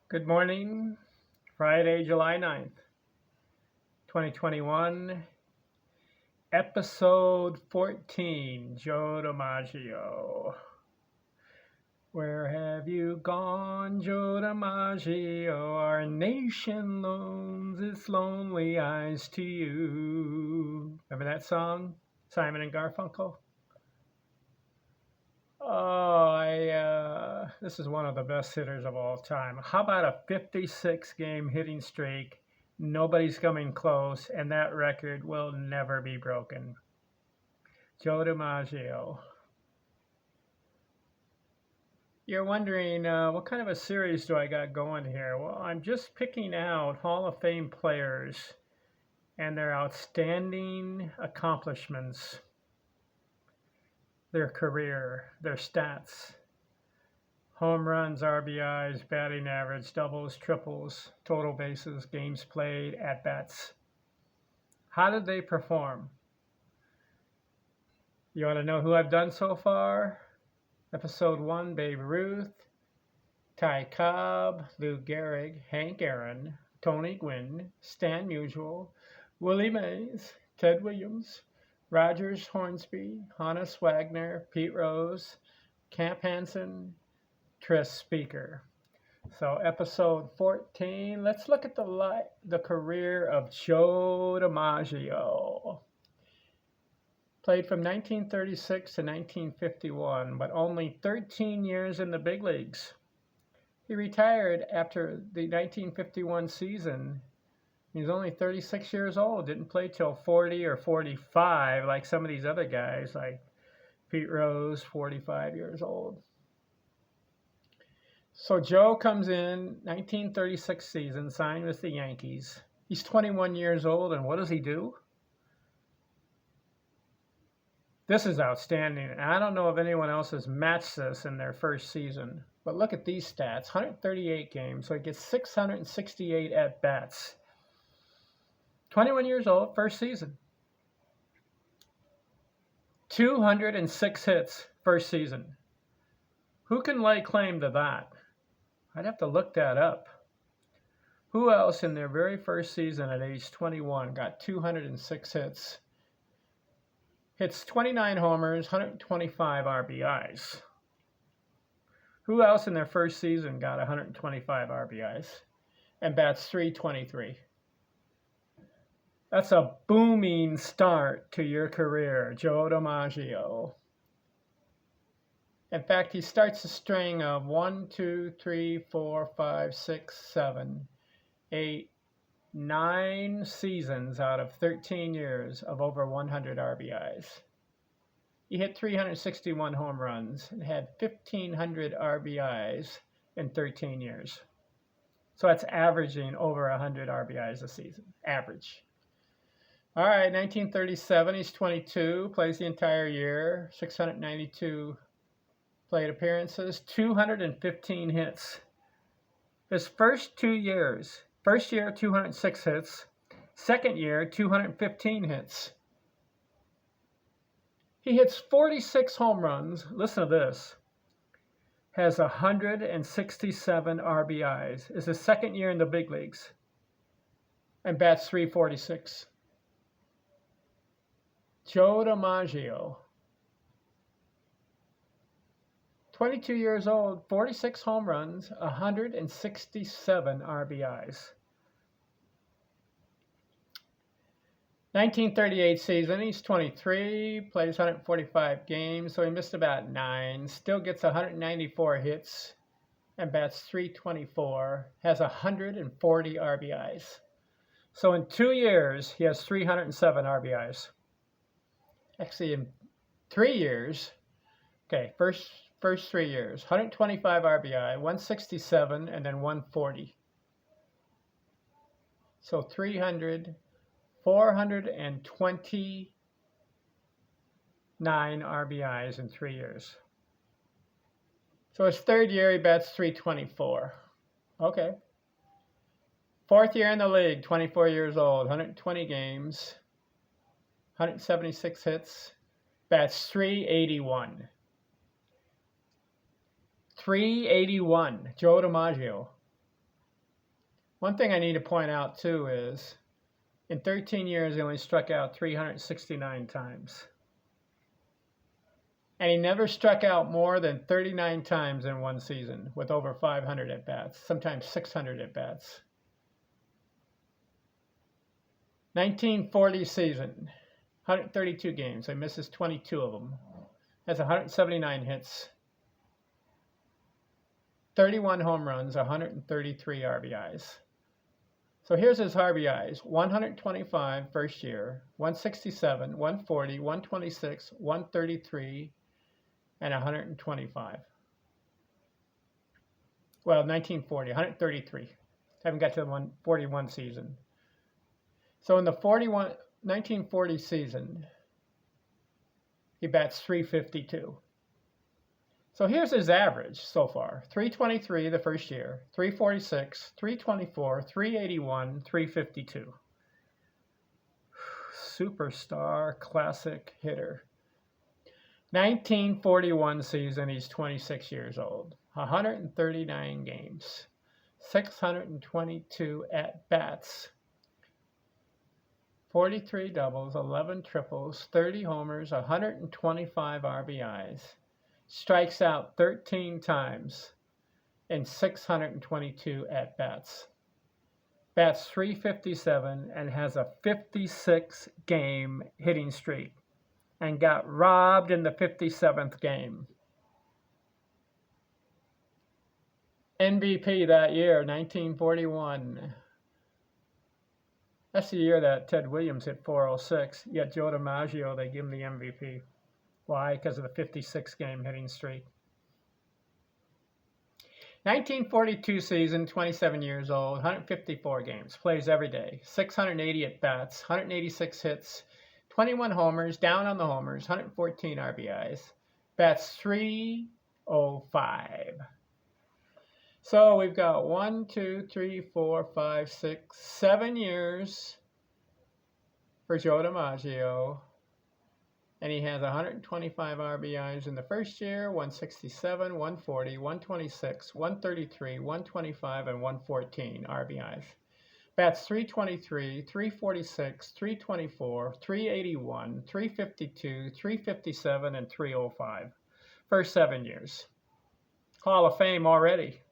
Good morning, Friday, July 9th, 2021, episode 14, Joe DiMaggio. Where have you gone, Joe DiMaggio? Our nation loans its lonely eyes to you. Remember that song, Simon and Garfunkel? This is one of the best hitters of all time. How about a 56 game hitting streak? Nobody's coming close, and that record will never be broken. Joe DiMaggio. You're wondering, what kind of a series do I got going here? Well, I'm just picking out Hall of Fame players and their outstanding accomplishments, their career, their stats. Home runs, RBIs, batting average, doubles, triples, total bases, games played, at-bats. How did they perform? You want to know who I've done so far? Episode 1, Babe Ruth, Ty Cobb, Lou Gehrig, Hank Aaron, Tony Gwynn, Stan Musial, Willie Mays, Ted Williams, Rogers Hornsby, Hannes Wagner, Pete Rose, Camp Hansen, Tris Speaker. So episode 14, let's look at the career of Joe DiMaggio. Played from 1936 to 1951, but only 13 years in the big leagues. He retired after the 1951 season. He was only 36 years old, didn't play till 40 or 45 like some of these other guys, like Pete Rose, 45 years old. So Joe comes in 1936 season, signed with the Yankees. He's 21 years old, and what does he do? This is outstanding, and I don't know if anyone else has matched this in their first season. But look at these stats, 138 games, so he gets 668 at-bats. 21 years old, first season. 206 hits, first season. Who can lay claim to that? I'd have to look that up. Who else in their very first season at age 21 got 206 hits? Hits 29 homers, 125 RBIs. Who else in their first season got 125 RBIs and bats .323? That's a booming start to your career, Joe DiMaggio. In fact, he starts a string of 1, 2, 3, 4, 5, 6, 7, 8, 9 seasons out of 13 years of over 100 RBIs. He hit 361 home runs and had 1,500 RBIs in 13 years. So that's averaging over 100 RBIs a season, average. All right, 1937, he's 22, plays the entire year, 692 plate appearances, 215 hits. His first 2 years, first year 206 hits, second year 215 hits. He hits 46 home runs, listen to this, has 167 RBIs, is his second year in the big leagues, and bats .346. Joe DiMaggio. 22 years old, 46 home runs, 167 RBIs. 1938 season, he's 23, plays 145 games, so he missed about 9, still gets 194 hits and bats .324, has 140 RBIs. So in 2 years, he has 307 RBIs. Actually, in 3 years, okay, first 3 years, 125 RBI, 167, and then 140. So 429 RBIs in 3 years. So his third year, he bats .324. Okay. Fourth year in the league, 24 years old, 120 games, 176 hits, bats .381. 381, Joe DiMaggio. One thing I need to point out too is in 13 years, he only struck out 369 times. And he never struck out more than 39 times in one season with over 500 at-bats, sometimes 600 at-bats. 1940 season, 132 games. He misses 22 of them. Has 179 hits, 31 home runs, 133 RBIs. So here's his RBIs: 125 first year, 167, 140, 126, 133, and 125. Well, 1940, 133. Haven't got to the 141 season. So in the 1940 season, he bats .352. So here's his average so far: 323 the first year, 346, 324, 381, 352. Superstar classic hitter. 1941 season, he's 26 years old, 139 games, 622 at-bats, 43 doubles, 11 triples, 30 homers, 125 RBIs. Strikes out 13 times in 622 at-bats. Bats .357 and has a 56-game hitting streak and got robbed in the 57th game. MVP that year, 1941. That's the year that Ted Williams hit .406, yet Joe DiMaggio, they give him the MVP. Why? Because of the 56-game hitting streak. 1942 season, 27 years old, 154 games, plays every day, 680 at-bats, 186 hits, 21 homers, down on the homers, 114 RBIs, bats .305. So we've got 1, 2, 3, 4, 5, 6, 7 years for Joe DiMaggio. And he has 125 RBIs in the first year, 167, 140, 126, 133, 125, and 114 RBIs. Bats .323, 346, 324, 381, 352, 357, and 305. First 7 years. Hall of Fame already.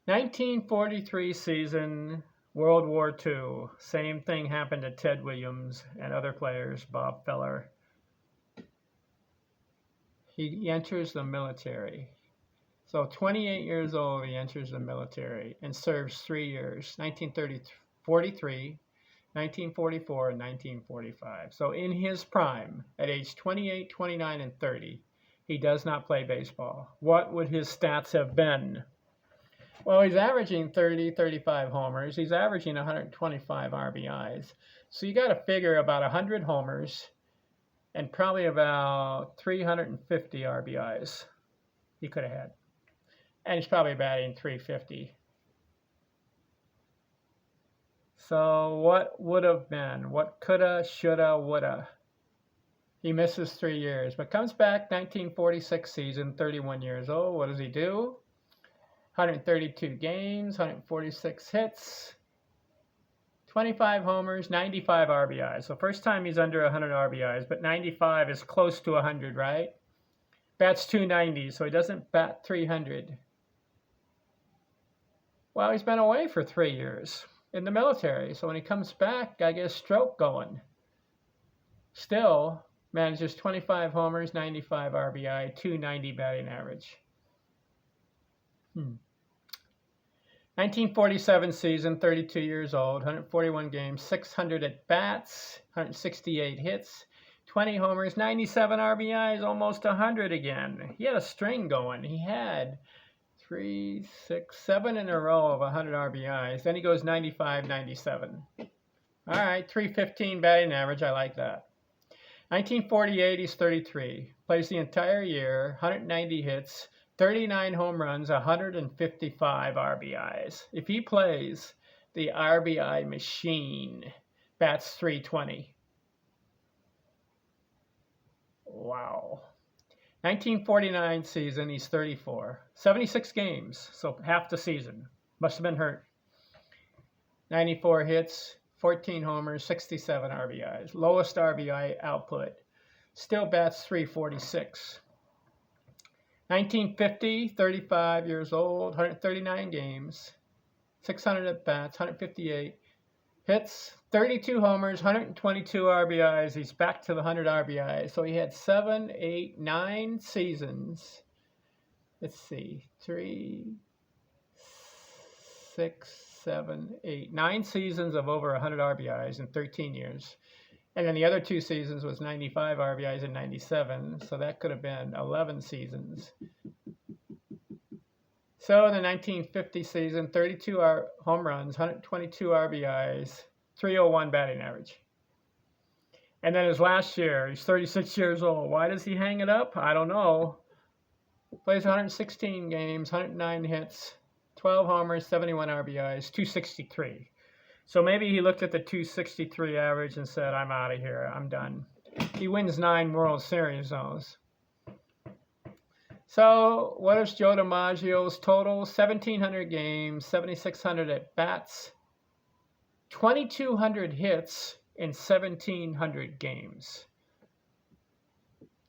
1943 season, World War II. Same thing happened to Ted Williams and other players, Bob Feller. He enters the military. So 28 years old, he enters the military and serves 3 years, 1943, 1944, and 1945. So in his prime, at age 28, 29, and 30, he does not play baseball. What would his stats have been? Well, he's averaging 30, 35 homers. He's averaging 125 RBIs. So you got to figure about 100 homers and probably about 350 RBIs he could have had. And he's probably batting .350. So what would have been? What coulda, shoulda, woulda? He misses 3 years, but comes back 1946 season, 31 years old. What does he do? 132 games, 146 hits, 25 homers, 95 RBIs. So first time he's under 100 RBIs, but 95 is close to 100, right? Bats .290, so he doesn't bat .300. Well, he's been away for 3 years in the military, so when he comes back, I get a stroke going. Still manages 25 homers, 95 RBI, .290 batting average. 1947 season, 32 years old, 141 games, 600 at-bats, 168 hits, 20 homers, 97 RBIs, almost 100 again. He had a string going. He had 3, 6, 7 in a row of 100 RBIs. Then he goes 95, 97. All right, .315 batting average. I like that. 1948, he's 33. Plays the entire year, 190 hits, 39 home runs, 155 RBIs. If he plays the RBI machine, bats .320. Wow. 1949 season, he's 34. 76 games, so half the season. Must have been hurt. 94 hits, 14 homers, 67 RBIs. Lowest RBI output. Still bats .346. 1950, 35 years old, 139 games, 600 at bats, 158 hits, 32 homers, 122 RBIs. He's back to the 100 RBIs. So he had 7, 8, 9 seasons. Let's see, 3, 6, 7, 8, 9 seasons of over 100 RBIs in 13 years. And then the other 2 seasons was 95 RBIs and 97. So that could have been 11 seasons. So in the 1950 season, 32 home runs, 122 RBIs, 301 batting average. And then his last year, he's 36 years old. Why does he hang it up? I don't know. Plays 116 games, 109 hits, 12 homers, 71 RBIs, 263. So maybe he looked at the 263 average and said, I'm out of here. I'm done. He wins 9 World Series zones. So what is Joe DiMaggio's total? 1,700 games, 7,600 at bats, 2,200 hits in 1,700 games.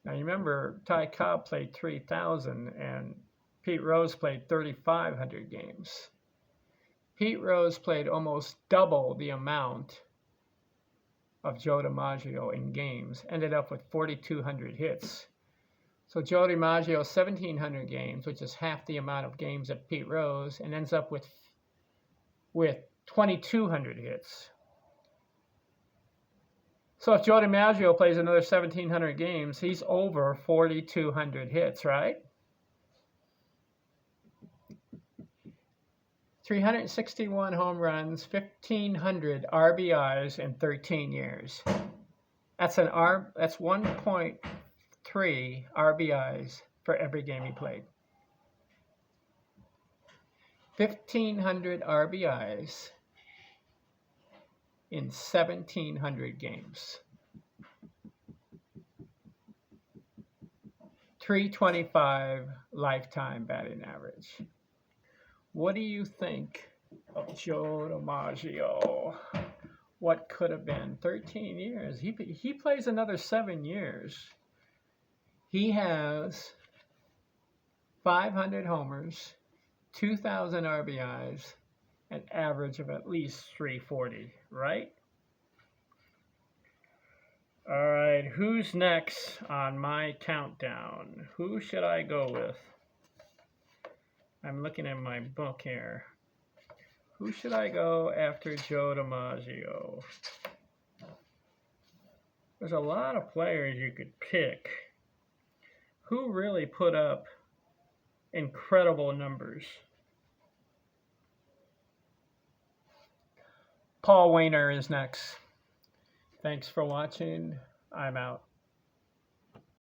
Now you remember Ty Cobb played 3,000 and Pete Rose played 3,500 games. Pete Rose played almost double the amount of Joe DiMaggio in games, ended up with 4,200 hits. So Joe DiMaggio, 1,700 games, which is half the amount of games of Pete Rose, and ends up with 2,200 hits. So if Joe DiMaggio plays another 1,700 games, he's over 4,200 hits, right? 361 home runs, 1,500 RBIs in 13 years. That's 1.3 RBIs for every game he played. 1,500 RBIs in 1,700 games. 325 lifetime batting average. What do you think of Joe DiMaggio? What could have been 13 years? He plays another 7 years. He has 500 homers, 2,000 RBIs, an average of at least 340, right? All right, who's next on my countdown? Who should I go with? I'm looking at my book here. Who should I go after Joe DiMaggio? There's a lot of players you could pick. Who really put up incredible numbers? Paul Wainer is next. Thanks for watching. I'm out.